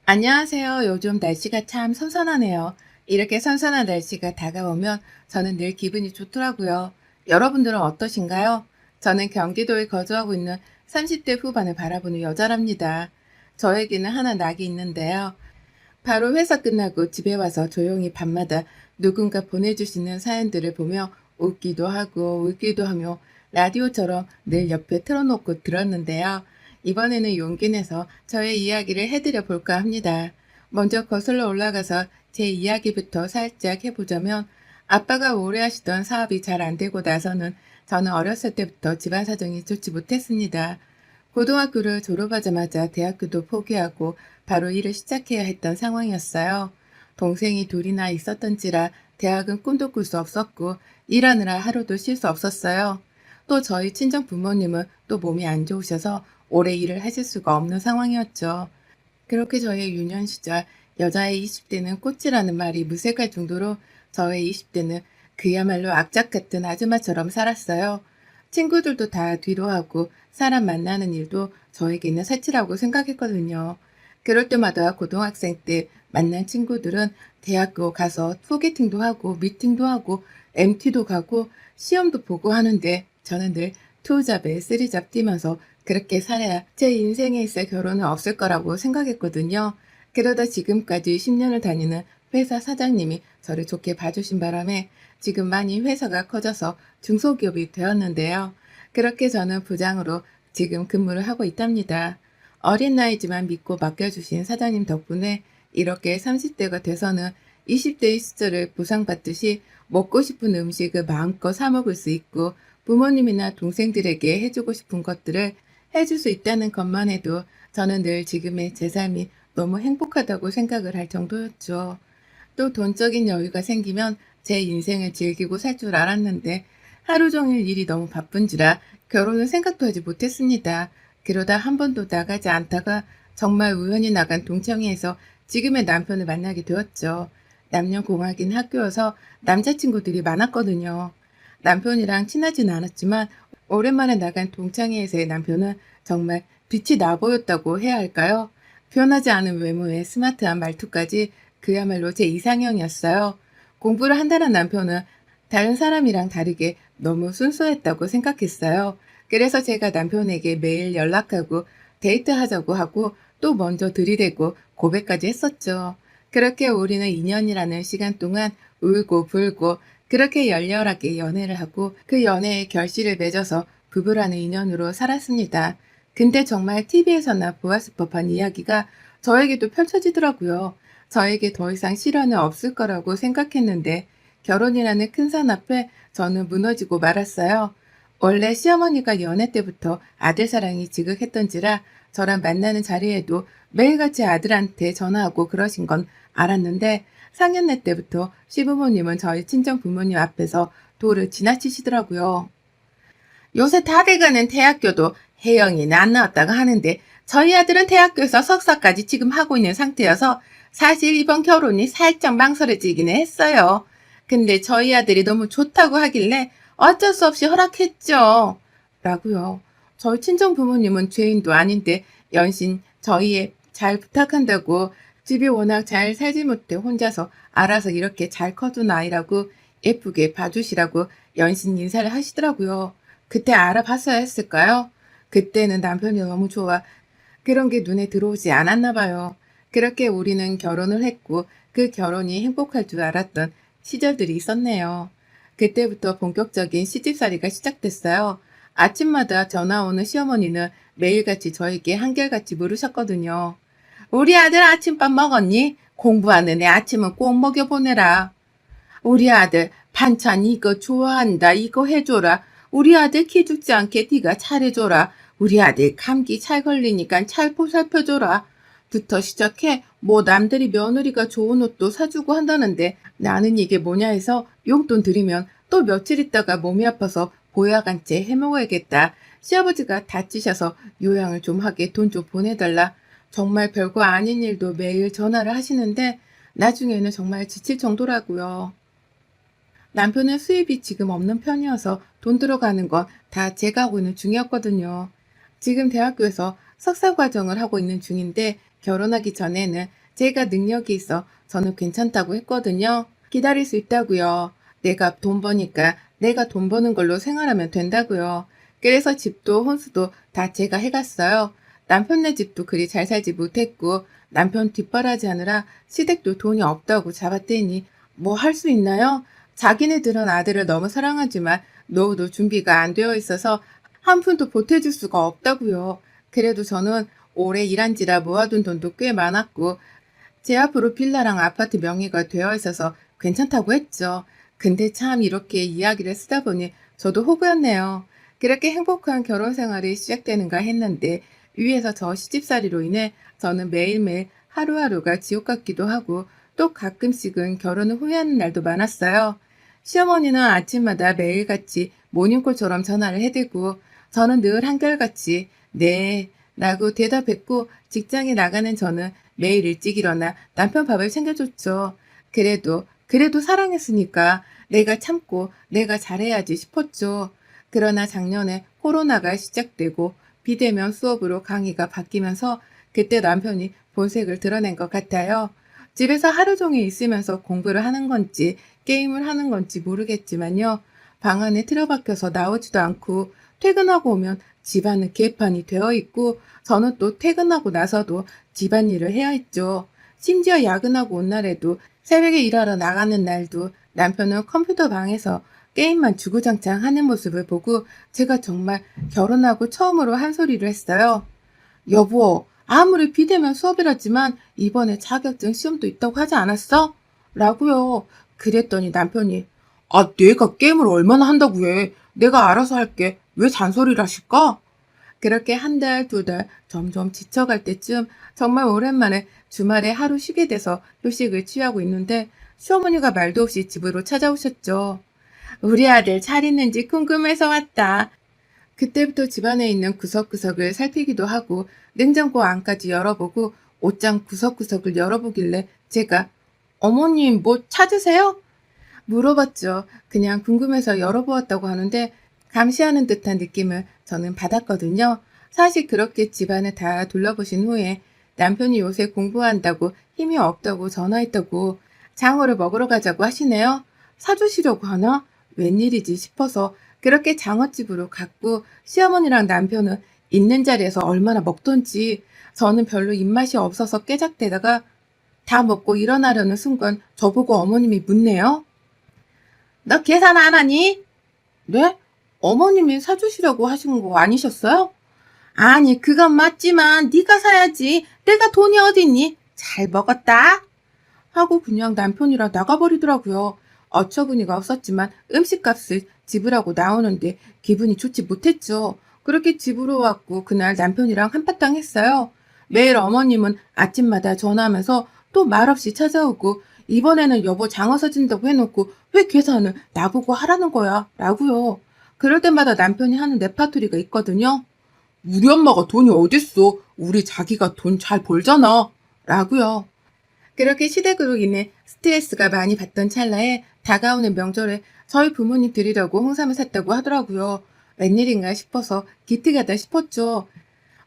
안녕하세요. 요즘 날씨가 참 선선하네요. 이렇게 선선한 날씨가 다가오면 저는 늘 기분이 좋더라고요. 여러분들은 어떠신가요? 저는 경기도에 거주하고 있는 30대 후반을 바라보는 여자랍니다. 저에게는 하나 낙이 있는데요. 바로 회사 끝나고 집에 와서 조용히 밤마다 누군가 보내주시는 사연들을 보며 웃기도 하고 울기도 하며 라디오처럼 늘 옆에 틀어놓고 들었는데요. 이번에는 용기 내서 저의 이야기를 해드려 볼까 합니다. 먼저 거슬러 올라가서 제 이야기부터 살짝 해보자면, 아빠가 오래 하시던 사업이 잘 안 되고 나서는 저는 어렸을 때부터 집안 사정이 좋지 못했습니다. 고등학교를 졸업하자마자 대학교도 포기하고 바로 일을 시작해야 했던 상황이었어요. 동생이 둘이나 있었던지라 대학은 꿈도 꿀 수 없었고 일하느라 하루도 쉴 수 없었어요. 또 저희 친정 부모님은 또 몸이 안 좋으셔서 오래 일을 하실 수가 없는 상황이었죠. 그렇게 저의 유년 시절, 여자의 20대는 꽃이라는 말이 무색할 정도로 저의 20대는 그야말로 악착 같은 아줌마처럼 살았어요. 친구들도 다 뒤로 하고 사람 만나는 일도 저에게는 사치라고 생각했거든요. 그럴 때마다 고등학생 때 만난 친구들은 대학교 가서 소개팅도 하고 미팅도 하고 MT도 가고 시험도 보고 하는데, 저는 늘 투잡에 쓰리잡 뛰면서 그렇게 살아야 제 인생에 있어 결혼은 없을 거라고 생각했거든요. 그러다 지금까지 10년을 다니는 회사 사장님이 저를 좋게 봐주신 바람에 지금 많이 회사가 커져서 중소기업이 되었는데요. 그렇게 저는 부장으로 지금 근무를 하고 있답니다. 어린 나이지만 믿고 맡겨주신 사장님 덕분에 이렇게 30대가 돼서는 20대의 시절을 보상받듯이 먹고 싶은 음식을 마음껏 사 먹을 수 있고, 부모님이나 동생들에게 해주고 싶은 것들을 해줄 수 있다는 것만 해도 저는 늘 지금의 제 삶이 너무 행복하다고 생각을 할 정도였죠. 또 돈적인 여유가 생기면 제 인생을 즐기고 살 줄 알았는데, 하루 종일 일이 너무 바쁜지라 결혼을 생각도 하지 못했습니다. 그러다 한 번도 나가지 않다가 정말 우연히 나간 동창회에서 지금의 남편을 만나게 되었죠. 남녀공학인 학교여서 남자친구들이 많았거든요. 남편이랑 친하진 않았지만 오랜만에 나간 동창회에서의 남편은 정말 빛이 나 보였다고 해야 할까요? 변하지 않은 외모에 스마트한 말투까지 그야말로 제 이상형이었어요. 공부를 한다는 남편은 다른 사람이랑 다르게 너무 순수했다고 생각했어요. 그래서 제가 남편에게 매일 연락하고 데이트하자고 하고 또 먼저 들이대고 고백까지 했었죠. 그렇게 우리는 2년이라는 시간 동안 울고 불고 그렇게 열렬하게 연애를 하고 그 연애의 결실을 맺어서 부부라는 인연으로 살았습니다. 근데 정말 TV에서나 보았을 법한 이야기가 저에게도 펼쳐지더라고요. 저에게 더 이상 시련은 없을 거라고 생각했는데 결혼이라는 큰 산 앞에 저는 무너지고 말았어요. 원래 시어머니가 연애 때부터 아들 사랑이 지극했던지라 저랑 만나는 자리에도 매일같이 아들한테 전화하고 그러신 건 알았는데, 상견례 때부터 시부모님은 저희 친정 부모님 앞에서 도를 지나치시더라고요. 요새 다들 가는 대학교도 혜영이는 안 나왔다고 하는데 저희 아들은 대학교에서 석사까지 지금 하고 있는 상태여서 사실 이번 결혼이 살짝 망설여지기는 했어요. 근데 저희 아들이 너무 좋다고 하길래 어쩔 수 없이 허락했죠. 라고요. 저희 친정 부모님은 죄인도 아닌데 연신 저희의 잘 부탁한다고, 집이 워낙 잘 살지 못해 혼자서 알아서 이렇게 잘 커둔 아이라고 예쁘게 봐주시라고 연신 인사를 하시더라고요. 그때 알아봤어야 했을까요? 그때는 남편이 너무 좋아 그런 게 눈에 들어오지 않았나 봐요. 그렇게 우리는 결혼을 했고 그 결혼이 행복할 줄 알았던 시절들이 있었네요. 그때부터 본격적인 시집살이가 시작됐어요. 아침마다 전화 오는 시어머니는 매일같이 저에게 한결같이 물으셨거든요. 우리 아들 아침밥 먹었니? 공부하는 애 아침은 꼭 먹여보내라. 우리 아들 반찬 이거 좋아한다. 이거 해줘라. 우리 아들 키 죽지 않게 네가 잘해줘라. 우리 아들 감기 잘 걸리니까 잘 보살펴줘라. 부터 시작해 뭐 남들이 며느리가 좋은 옷도 사주고 한다는데 나는 이게 뭐냐 해서 용돈 드리면 또 며칠 있다가 몸이 아파서 보약한 채 해먹어야겠다. 시아버지가 다치셔서 요양을 좀 하게 돈 좀 보내달라. 정말 별거 아닌 일도 매일 전화를 하시는데 나중에는 정말 지칠 정도라고요. 남편은 수입이 지금 없는 편이어서 돈 들어가는 건 다 제가 하고 있는 중이었거든요. 지금 대학교에서 석사 과정을 하고 있는 중인데 결혼하기 전에는 제가 능력이 있어 저는 괜찮다고 했거든요. 기다릴 수 있다고요. 내가 돈 버니까 내가 돈 버는 걸로 생활하면 된다고요. 그래서 집도 혼수도 다 제가 해갔어요. 남편네 집도 그리 잘 살지 못했고 남편 뒷바라지하느라 시댁도 돈이 없다고 잡았대니 뭐 할 수 있나요? 자기네들은 아들을 너무 사랑하지만 노후도 준비가 안 되어 있어서 한 푼도 보태줄 수가 없다고요. 그래도 저는 오래 일한지라 모아둔 돈도 꽤 많았고 제 앞으로 빌라랑 아파트 명의가 되어 있어서 괜찮다고 했죠. 근데 참 이렇게 이야기를 쓰다 보니 저도 호구였네요. 그렇게 행복한 결혼 생활이 시작되는가 했는데 위에서 저 시집살이로 인해 저는 매일매일 하루하루가 지옥 같기도 하고 또 가끔씩은 결혼을 후회하는 날도 많았어요. 시어머니는 아침마다 매일같이 모닝콜처럼 전화를 해대고 저는 늘 한결같이 네 라고 대답했고 직장에 나가는 저는 매일 일찍 일어나 남편 밥을 챙겨줬죠. 그래도 사랑했으니까 내가 참고 내가 잘해야지 싶었죠. 그러나 작년에 코로나가 시작되고 비대면 수업으로 강의가 바뀌면서 그때 남편이 본색을 드러낸 것 같아요. 집에서 하루 종일 있으면서 공부를 하는 건지 게임을 하는 건지 모르겠지만요. 방 안에 틀어박혀서 나오지도 않고 퇴근하고 오면 집안은 개판이 되어 있고 저는 또 퇴근하고 나서도 집안일을 해야 했죠. 심지어 야근하고 온 날에도 새벽에 일하러 나가는 날도 남편은 컴퓨터 방에서 게임만 주구장창 하는 모습을 보고 제가 정말 결혼하고 처음으로 한 소리를 했어요. 여보, 아무리 비대면 수업이라지만 이번에 자격증 시험도 있다고 하지 않았어? 라고요. 그랬더니 남편이 내가 게임을 얼마나 한다고 해. 내가 알아서 할게. 왜 잔소리를 하실까? 그렇게 한 달, 두 달 점점 지쳐갈 때쯤 정말 오랜만에 주말에 하루 쉬게 돼서 휴식을 취하고 있는데 시어머니가 말도 없이 집으로 찾아오셨죠. 우리 아들 잘 있는지 궁금해서 왔다. 그때부터 집안에 있는 구석구석을 살피기도 하고 냉장고 안까지 열어보고 옷장 구석구석을 열어보길래 제가 어머님 뭐 찾으세요? 물어봤죠. 그냥 궁금해서 열어보았다고 하는데 감시하는 듯한 느낌을 저는 받았거든요. 사실 그렇게 집안을 다 둘러보신 후에 남편이 요새 공부한다고 힘이 없다고 전화했다고 장어를 먹으러 가자고 하시네요. 사주시려고 하나? 웬일이지 싶어서 그렇게 장어집으로 갔고 시어머니랑 남편은 있는 자리에서 얼마나 먹던지 저는 별로 입맛이 없어서 깨작대다가 다 먹고 일어나려는 순간 저보고 어머님이 묻네요. 너 계산 안 하니? 네? 어머님이 사주시려고 하신 거 아니셨어요? 아니 그건 맞지만 네가 사야지. 내가 돈이 어딨니? 잘 먹었다. 하고 그냥 남편이랑 나가버리더라고요. 어처구니가 없었지만 음식값을 지불하고 나오는데 기분이 좋지 못했죠. 그렇게 집으로 왔고 그날 남편이랑 한바탕 했어요. 매일 어머님은 아침마다 전화하면서 또 말없이 찾아오고 이번에는 여보 장어 사준다고 해놓고 왜 계산을 나보고 하라는 거야? 라고요. 그럴 때마다 남편이 하는 레파토리가 있거든요. 우리 엄마가 돈이 어딨어? 우리 자기가 돈 잘 벌잖아. 라고요. 그렇게 시댁으로 인해 스트레스가 많이 받던 찰나에 다가오는 명절에 저희 부모님 드리려고 홍삼을 샀다고 하더라고요. 웬일인가 싶어서 기특하다 싶었죠.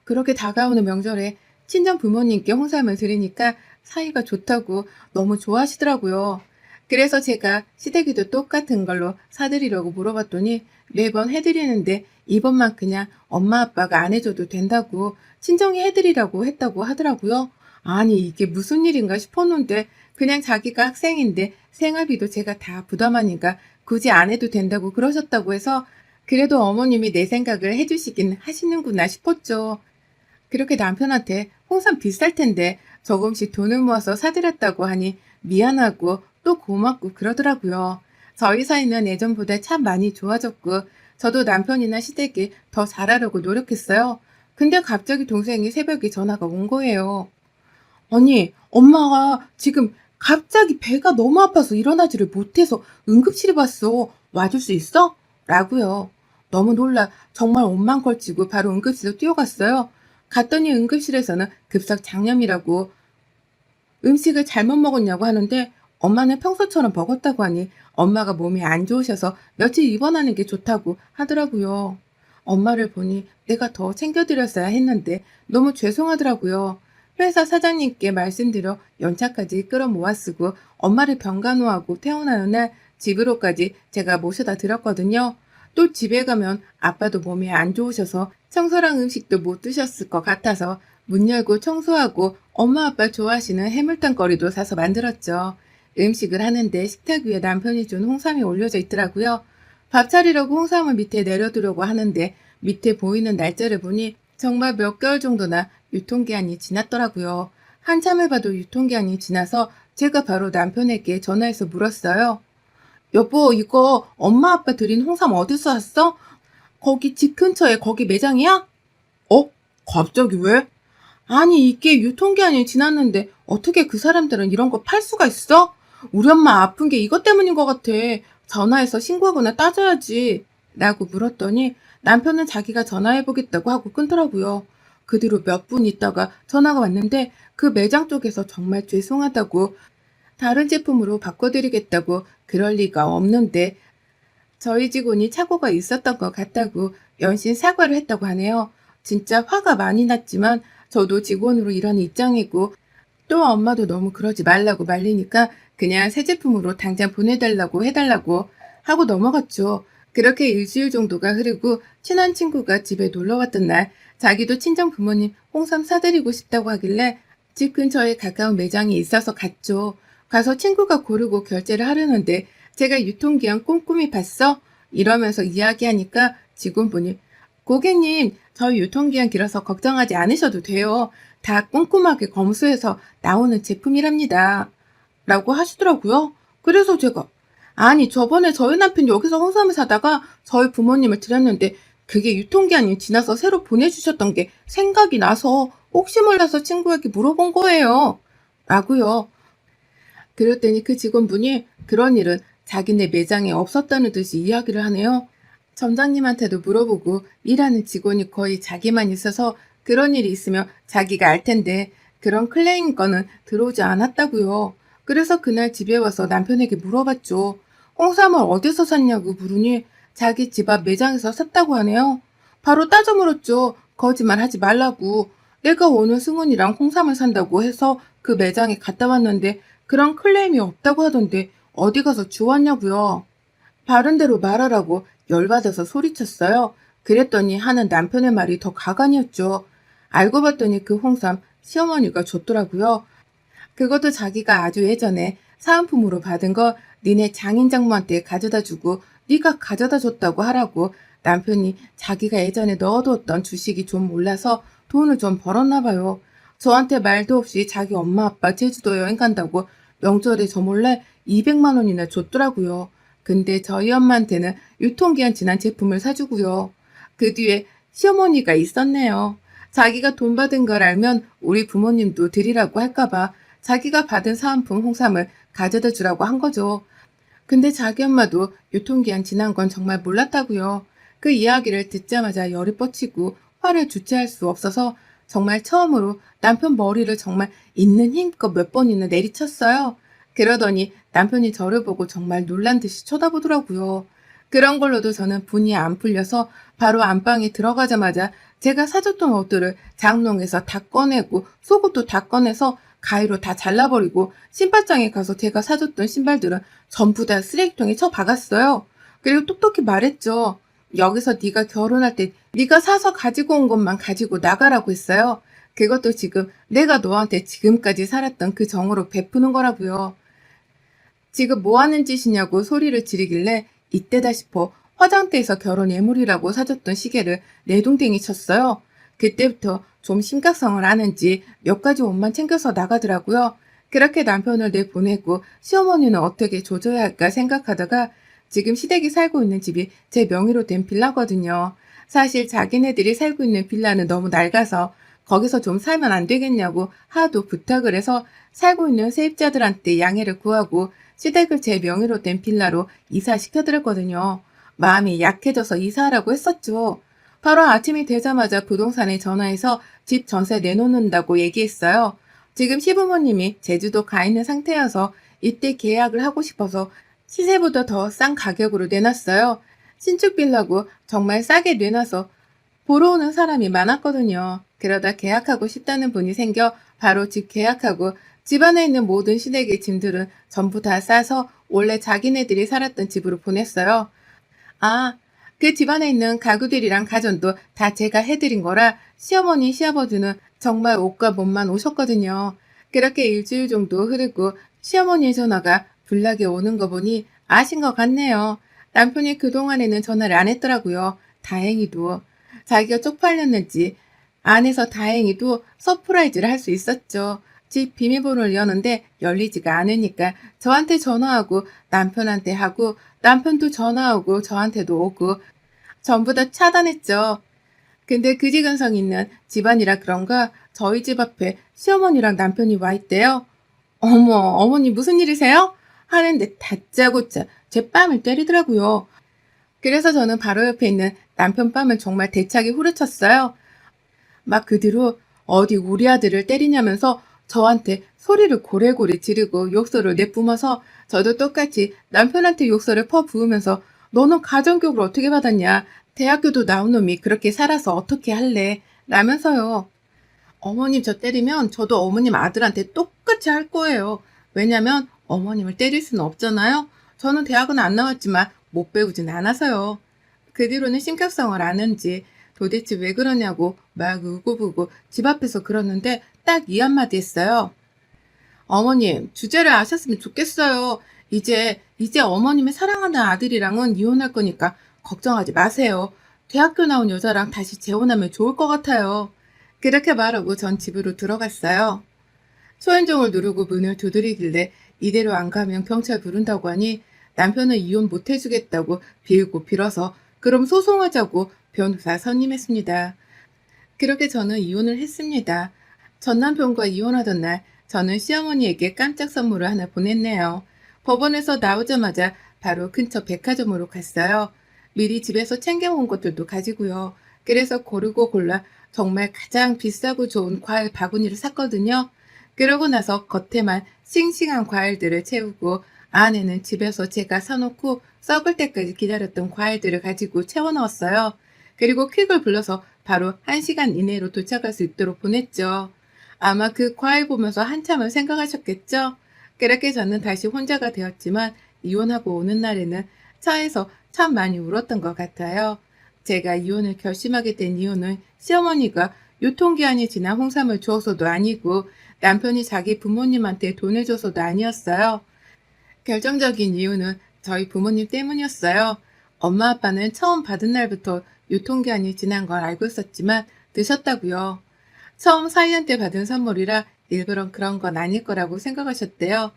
그렇게 다가오는 명절에 친정 부모님께 홍삼을 드리니까 사이가 좋다고 너무 좋아하시더라고요. 그래서 제가 시댁에도 똑같은 걸로 사드리려고 물어봤더니 매번 해드리는데 이번만 그냥 엄마 아빠가 안 해줘도 된다고 친정이 해드리라고 했다고 하더라고요. 아니 이게 무슨 일인가 싶었는데 그냥 자기가 학생인데 생활비도 제가 다 부담하니까 굳이 안 해도 된다고 그러셨다고 해서 그래도 어머님이 내 생각을 해주시긴 하시는구나 싶었죠. 그렇게 남편한테 홍삼 비쌀 텐데 조금씩 돈을 모아서 사드렸다고 하니 미안하고 또 고맙고 그러더라고요. 저희 사이는 예전보다 참 많이 좋아졌고 저도 남편이나 시댁에 더 잘하려고 노력했어요. 근데 갑자기 동생이 새벽에 전화가 온 거예요. 아니, 엄마가 지금 갑자기 배가 너무 아파서 일어나지를 못해서 응급실에 왔어. 와줄 수 있어? 라고요. 너무 놀라 정말 옷만 걸치고 바로 응급실로 뛰어갔어요. 갔더니 응급실에서는 급성 장염이라고 음식을 잘못 먹었냐고 하는데 엄마는 평소처럼 먹었다고 하니 엄마가 몸이 안 좋으셔서 며칠 입원하는 게 좋다고 하더라고요. 엄마를 보니 내가 더 챙겨드렸어야 했는데 너무 죄송하더라고요. 회사 사장님께 말씀드려 연차까지 끌어모아 쓰고 엄마를 병간호하고 퇴원하는 날 집으로까지 제가 모셔다 드렸거든요. 또 집에 가면 아빠도 몸이 안 좋으셔서 청소랑 음식도 못 드셨을 것 같아서 문 열고 청소하고 엄마 아빠 좋아하시는 해물탕거리도 사서 만들었죠. 음식을 하는데 식탁 위에 남편이 준 홍삼이 올려져 있더라고요. 밥 차리려고 홍삼을 밑에 내려두려고 하는데 밑에 보이는 날짜를 보니 정말 몇 개월 정도나 유통기한이 지났더라고요. 한참을 봐도 유통기한이 지나서 제가 바로 남편에게 전화해서 물었어요. 여보, 이거 엄마 아빠 드린 홍삼 어디서 샀어? 거기 집 근처에 거기 매장이야? 어? 갑자기 왜? 아니, 이게 유통기한이 지났는데 어떻게 그 사람들은 이런 거 팔 수가 있어? 우리 엄마 아픈 게 이것 때문인 것 같아. 전화해서 신고하거나 따져야지. 라고 물었더니 남편은 자기가 전화해보겠다고 하고 끊더라고요. 그 뒤로 몇 분 있다가 전화가 왔는데 그 매장 쪽에서 정말 죄송하다고 다른 제품으로 바꿔드리겠다고 그럴 리가 없는데 저희 직원이 착오가 있었던 것 같다고 연신 사과를 했다고 하네요. 진짜 화가 많이 났지만 저도 직원으로 일하는 입장이고 또 엄마도 너무 그러지 말라고 말리니까 그냥 새 제품으로 당장 보내달라고 해달라고 하고 넘어갔죠. 그렇게 일주일 정도가 흐르고 친한 친구가 집에 놀러 왔던 날 자기도 친정 부모님 홍삼 사드리고 싶다고 하길래 집 근처에 가까운 매장이 있어서 갔죠. 가서 친구가 고르고 결제를 하려는데 제가 유통기한 꼼꼼히 봤어? 이러면서 이야기하니까 직원분이 고객님, 저희 유통기한 길어서 걱정하지 않으셔도 돼요. 다 꼼꼼하게 검수해서 나오는 제품이랍니다. 라고 하시더라고요. 그래서 제가 아니 저번에 저희 남편 여기서 홍삼을 사다가 저희 부모님을 드렸는데 그게 유통기한이 지나서 새로 보내주셨던 게 생각이 나서 혹시 몰라서 친구에게 물어본 거예요. 라고요. 그랬더니 그 직원분이 그런 일은 자기네 매장에 없었다는 듯이 이야기를 하네요. 점장님한테도 물어보고 일하는 직원이 거의 자기만 있어서 그런 일이 있으면 자기가 알 텐데 그런 클레임 건은 들어오지 않았다고요. 그래서 그날 집에 와서 남편에게 물어봤죠. 홍삼을 어디서 샀냐고 물으니 자기 집 앞 매장에서 샀다고 하네요. 바로 따져 물었죠. 거짓말 하지 말라고. 내가 오늘 승훈이랑 홍삼을 산다고 해서 그 매장에 갔다 왔는데 그런 클레임이 없다고 하던데 어디 가서 주웠냐고요. 바른 대로 말하라고 열받아서 소리쳤어요. 그랬더니 하는 남편의 말이 더 가관이었죠. 알고 봤더니 그 홍삼 시어머니가 줬더라고요. 그것도 자기가 아주 예전에 사은품으로 받은 거 니네 장인 장모한테 가져다 주고 네가 가져다 줬다고 하라고 남편이 자기가 예전에 넣어두었던 주식이 좀 올라서 돈을 좀 벌었나 봐요. 저한테 말도 없이 자기 엄마 아빠 제주도 여행 간다고 명절에 저 몰래 200만 원이나 줬더라고요. 근데 저희 엄마한테는 유통기한 지난 제품을 사주고요. 그 뒤에 시어머니가 있었네요. 자기가 돈 받은 걸 알면 우리 부모님도 드리라고 할까봐 자기가 받은 사은품 홍삼을 가져다 주라고 한 거죠. 근데 자기 엄마도 유통기한 지난 건 정말 몰랐다고요. 그 이야기를 듣자마자 열이 뻗치고 화를 주체할 수 없어서 정말 처음으로 남편 머리를 정말 있는 힘껏 몇 번이나 내리쳤어요. 그러더니 남편이 저를 보고 정말 놀란 듯이 쳐다보더라고요. 그런 걸로도 저는 분이 안 풀려서 바로 안방에 들어가자마자 제가 사줬던 옷들을 장롱에서 다 꺼내고 속옷도 다 꺼내서 가위로 다 잘라버리고 신발장에 가서 제가 사줬던 신발들은 전부 다 쓰레기통에 쳐박았어요. 그리고 똑똑히 말했죠. 여기서 네가 결혼할 때 네가 사서 가지고 온 것만 가지고 나가라고 했어요. 그것도 지금 내가 너한테 지금까지 살았던 그 정으로 베푸는 거라고요. 지금 뭐 하는 짓이냐고 소리를 지르길래 이때다 싶어 화장대에서 결혼 예물이라고 사줬던 시계를 내동댕이 쳤어요. 그때부터 좀 심각성을 아는지 몇 가지 옷만 챙겨서 나가더라고요. 그렇게 남편을 내보내고 시어머니는 어떻게 조져야 할까 생각하다가 지금 시댁이 살고 있는 집이 제 명의로 된 빌라거든요. 사실 자기네들이 살고 있는 빌라는 너무 낡아서 거기서 좀 살면 안 되겠냐고 하도 부탁을 해서 살고 있는 세입자들한테 양해를 구하고 시댁을 제 명의로 된 빌라로 이사시켜드렸거든요. 마음이 약해져서 이사하라고 했었죠. 바로 아침이 되자마자 부동산에 전화해서 집 전세 내놓는다고 얘기했어요. 지금 시부모님이 제주도 가 있는 상태여서 이때 계약을 하고 싶어서 시세보다 더 싼 가격으로 내놨어요. 신축 빌라고 정말 싸게 내놔서 보러 오는 사람이 많았거든요. 그러다 계약하고 싶다는 분이 생겨 바로 집 계약하고 집안에 있는 모든 시댁의 짐들은 전부 다 싸서 원래 자기네들이 살았던 집으로 보냈어요. 아, 그 집안에 있는 가구들이랑 가전도 다 제가 해드린 거라 시어머니, 시아버지는 정말 옷과 몸만 오셨거든요. 그렇게 일주일 정도 흐르고 시어머니의 전화가 불나게 오는 거 보니 아신 것 같네요. 남편이 그동안에는 전화를 안 했더라고요. 다행히도. 자기가 쪽팔렸는지 안에서 다행히도 서프라이즈를 할 수 있었죠. 집 비밀번호를 여는데 열리지가 않으니까 저한테 전화하고 남편한테 하고 남편도 전화오고 저한테도 오고 전부 다 차단했죠. 근데 그지근성 있는 집안이라 그런가 저희 집 앞에 시어머니랑 남편이 와 있대요. 어머, 어머니 무슨 일이세요? 하는데 다짜고짜 제 뺨을 때리더라고요. 그래서 저는 바로 옆에 있는 남편 뺨을 정말 대차게 후려쳤어요. 막 그 뒤로 어디 우리 아들을 때리냐면서 저한테 소리를 고래고래 지르고 욕설을 내뿜어서 저도 똑같이 남편한테 욕설을 퍼부으면서 너는 가정교육을 어떻게 받았냐? 대학교도 나온 놈이 그렇게 살아서 어떻게 할래? 라면서요. 어머님 저 때리면 저도 어머님 아들한테 똑같이 할 거예요. 왜냐면 어머님을 때릴 수는 없잖아요. 저는 대학은 안 나왔지만 못 배우진 않아서요. 그 뒤로는 신격성을 아는지 도대체 왜 그러냐고 막 울고불고 집 앞에서 그러는데 딱 이 한마디 했어요. 어머님, 주제를 아셨으면 좋겠어요. 이제 어머님의 사랑하는 아들이랑은 이혼할 거니까 걱정하지 마세요. 대학교 나온 여자랑 다시 재혼하면 좋을 것 같아요. 그렇게 말하고 전 집으로 들어갔어요. 초인종을 누르고 문을 두드리길래 이대로 안 가면 경찰 부른다고 하니 남편은 이혼 못 해주겠다고 빌고 빌어서 그럼 소송하자고 변호사 선임했습니다. 그렇게 저는 이혼을 했습니다. 전 남편과 이혼하던 날 저는 시어머니에게 깜짝 선물을 하나 보냈네요. 법원에서 나오자마자 바로 근처 백화점으로 갔어요. 미리 집에서 챙겨온 것들도 가지고요. 그래서 고르고 골라 정말 가장 비싸고 좋은 과일 바구니를 샀거든요. 그러고 나서 겉에만 싱싱한 과일들을 채우고 안에는 집에서 제가 사놓고 썩을 때까지 기다렸던 과일들을 가지고 채워 넣었어요. 그리고 퀵을 불러서 바로 1시간 이내로 도착할 수 있도록 보냈죠. 아마 그 과일 보면서 한참을 생각하셨겠죠? 그렇게 저는 다시 혼자가 되었지만 이혼하고 오는 날에는 차에서 참 많이 울었던 것 같아요. 제가 이혼을 결심하게 된 이유는 시어머니가 유통기한이 지난 홍삼을 주어서도 아니고 남편이 자기 부모님한테 돈을 줘서도 아니었어요. 결정적인 이유는 저희 부모님 때문이었어요. 엄마 아빠는 처음 받은 날부터 유통기한이 지난 걸 알고 있었지만 드셨다고요. 처음 사이한 때 받은 선물이라 일부러 그런 건 아닐 거라고 생각하셨대요.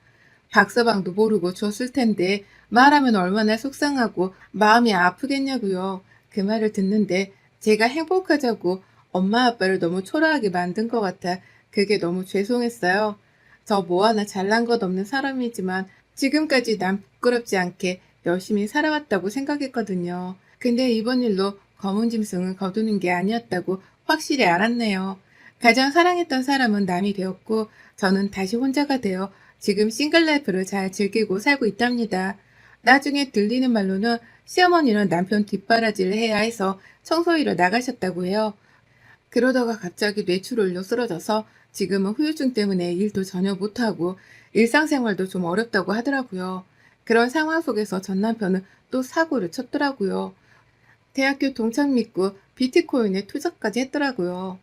박서방도 모르고 줬을 텐데 말하면 얼마나 속상하고 마음이 아프겠냐고요. 그 말을 듣는데 제가 행복하자고 엄마 아빠를 너무 초라하게 만든 것 같아 그게 너무 죄송했어요. 저 뭐 하나 잘난 것 없는 사람이지만 지금까지 남 부끄럽지 않게 열심히 살아왔다고 생각했거든요. 근데 이번 일로 검은 짐승을 거두는 게 아니었다고 확실히 알았네요. 가장 사랑했던 사람은 남이 되었고 저는 다시 혼자가 되어 지금 싱글라이프를 잘 즐기고 살고 있답니다. 나중에 들리는 말로는 시어머니는 남편 뒷바라지를 해야 해서 청소일을 나가셨다고 해요. 그러다가 갑자기 뇌출혈로 쓰러져서 지금은 후유증 때문에 일도 전혀 못하고 일상생활도 좀 어렵다고 하더라고요. 그런 상황 속에서 전 남편은 또 사고를 쳤더라고요. 대학교 동창 믿고 비트코인에 투자까지 했더라고요.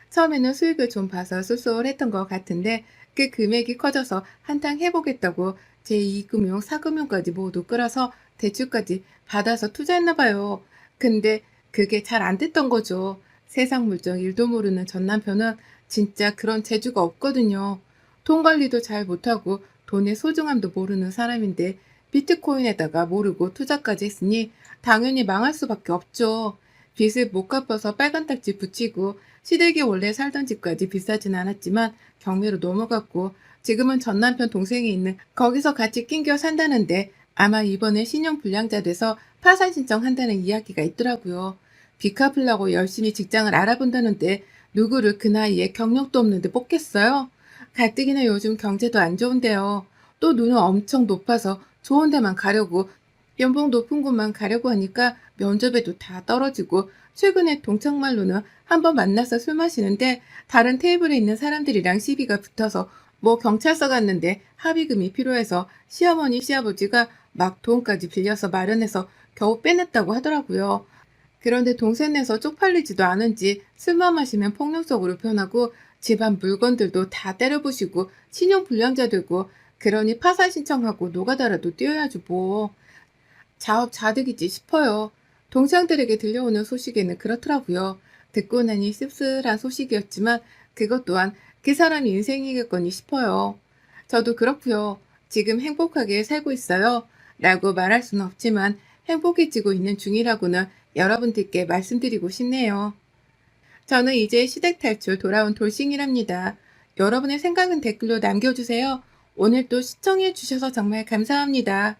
처음에는 수익을 좀 봐서 쏠쏠했던 것 같은데 그 금액이 커져서 한탕 해보겠다고 제2금융, 4금융까지 모두 끌어서 대출까지 받아서 투자했나 봐요. 근데 그게 잘 안 됐던 거죠. 세상 물정 일도 모르는 전 남편은 진짜 그런 재주가 없거든요. 돈 관리도 잘 못하고 돈의 소중함도 모르는 사람인데 비트코인에다가 모르고 투자까지 했으니 당연히 망할 수밖에 없죠. 빚을 못 갚아서 빨간 딱지 붙이고 시댁이 원래 살던 집까지 비싸진 않았지만 경매로 넘어갔고 지금은 전 남편 동생이 있는 거기서 같이 낑겨 산다는데 아마 이번에 신용불량자 돼서 파산 신청한다는 이야기가 있더라고요. 빚 갚으려고 열심히 직장을 알아본다는데 누구를 그 나이에 경력도 없는데 뽑겠어요? 가뜩이나 요즘 경제도 안 좋은데요. 또 눈은 엄청 높아서 좋은 데만 가려고 연봉 높은 곳만 가려고 하니까 면접에도 다 떨어지고 최근에 동창말로는 한번 만나서 술 마시는데 다른 테이블에 있는 사람들이랑 시비가 붙어서 뭐 경찰서 갔는데 합의금이 필요해서 시어머니 시아버지가 막 돈까지 빌려서 마련해서 겨우 빼냈다고 하더라고요. 그런데 동생 내서 쪽팔리지도 않은지 술만 마시면 폭력적으로 변하고 집안 물건들도 다 때려부시고 신용불량자 되고, 그러니 파산 신청하고 노가다라도 뛰어야지 뭐. 자업자득이지 싶어요. 동창들에게 들려오는 소식에는 그렇더라고요. 듣고 나니 씁쓸한 소식이었지만 그것 또한 그 사람 인생이겠거니 싶어요. 저도 그렇고요. 지금 행복하게 살고 있어요. 라고 말할 수는 없지만 행복해지고 있는 중이라고는 여러분들께 말씀드리고 싶네요. 저는 이제 시댁 탈출 돌아온 돌싱이랍니다. 여러분의 생각은 댓글로 남겨주세요. 오늘도 시청해주셔서 정말 감사합니다.